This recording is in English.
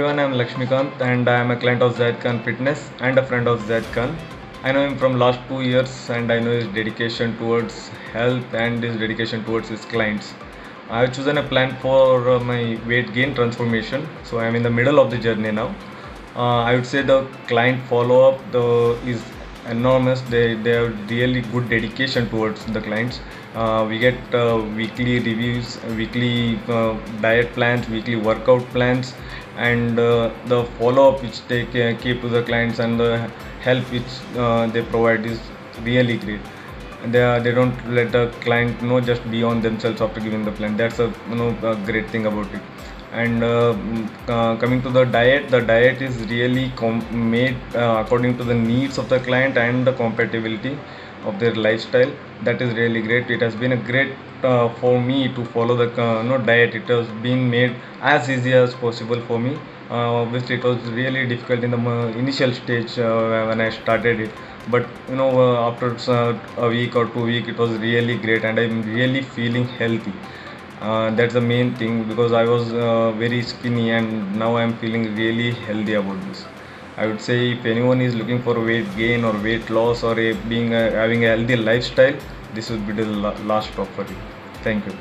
everyone, I'm Lakshmikant and I am a client of Zaid Khan Fitness and a friend of Zaid Khan. I know him from last 2 years and I know his dedication towards health and his dedication towards his clients. I have chosen a plan for my weight gain transformation, so I am in the middle of the journey now. I would say the client follow up is enormous. They have really good dedication towards the clients. We get weekly reviews, weekly diet plans, weekly workout plans, and the follow up which they keep to the clients and the help which they provide is really great. They don't let the client just be on themselves after giving the plan. That's a great thing about it. And coming to the diet is really made according to the needs of the client and the compatibility of their lifestyle. That is really great. It has been a great for me to follow the diet. It has been made as easy as possible for me. Obviously it was really difficult in the initial stage when I started it, but after a week or 2 week it was really great and I'm really feeling healthy. That's the main thing, because I was very skinny and now I'm feeling really healthy about this. I would say if anyone is looking for weight gain or weight loss or having a healthy lifestyle, this would be the last stop for you. Thank you.